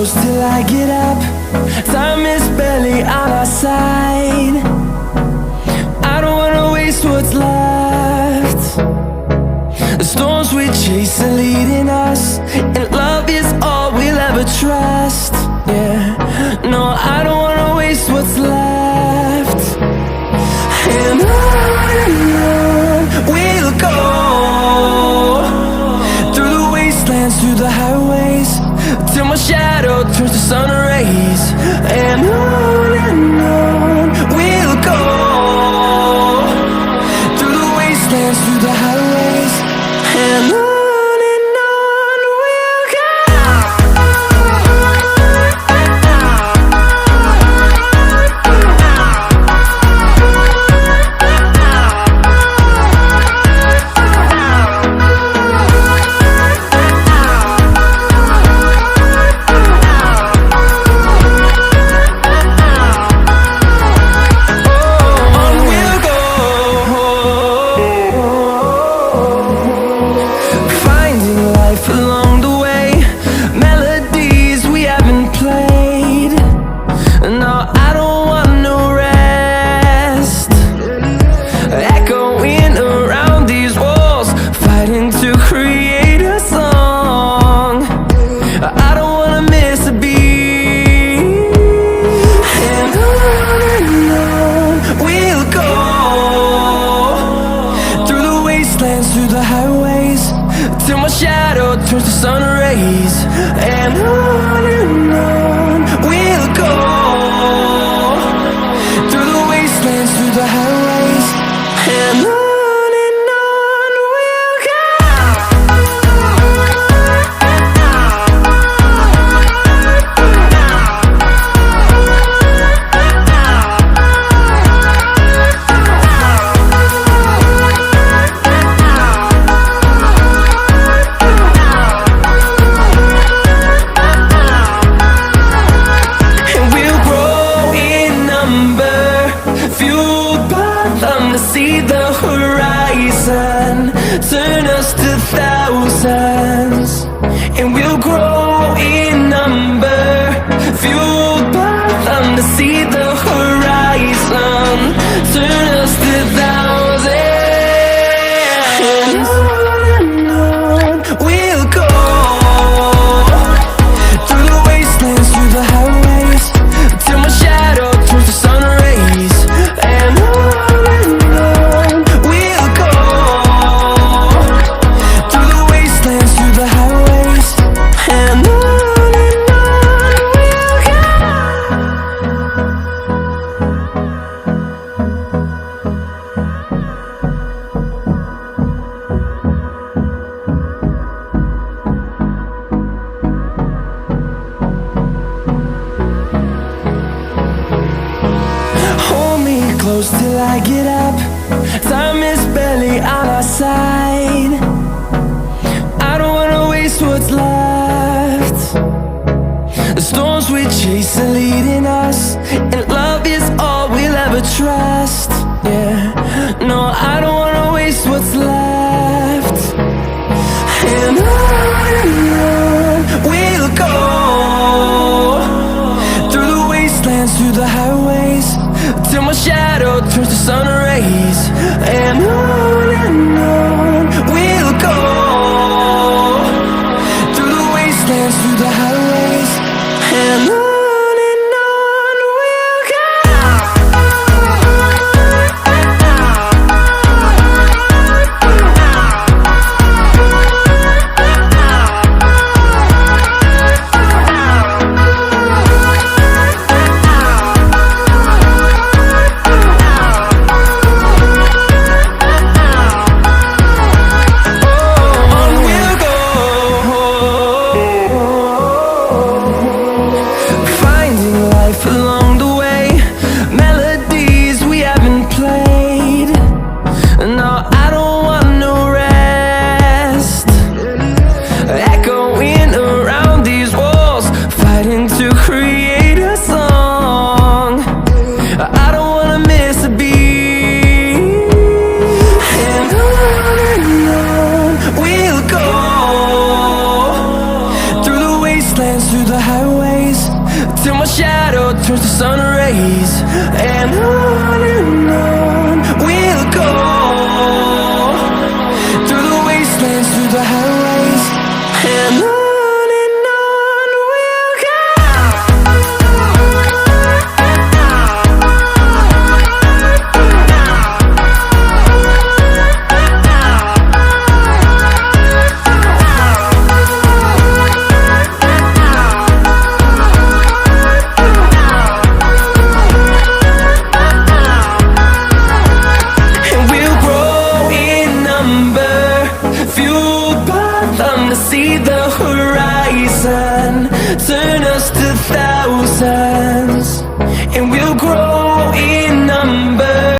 close till I get up. Time is barely on our side. I don't wanna waste what's left. The storms we chase are leading us, and love is all we'll ever trust. Yeah, no, I don't wanna waste what's left. And on we'll go, through the wastelands, through the highways, till my shadow turns to sun rays. And on we'll go, through the wastelands, through the highways, and on we'll go. Through the highways, till my shadow turns to sun rays. And on we'll go, through the wastelands, through the highways, and on we'll go. See the horizon, turn us to thousands, and we'll grow in number, fueled by them. To see the horizon, turn us to thousands, and on we'll go, through the wastelands, through the highways, till my shadow turns to sun rays. And close till I get up. Time is barely on our side. I don't wanna waste what's left. The storms we chase are leading us, and love is all we'll ever trust. Yeah, no, I don't wanna waste what's left. And on we'll go, through the wastelands, through the highways, till my shadow turns to sun rays. And on we'll go, through the wastelands, through the highways, and on. the sun rays, and on we'll go, through the wastelands, through the highways, and on we'll go. See the horizon, turn us to thousands, and we'll grow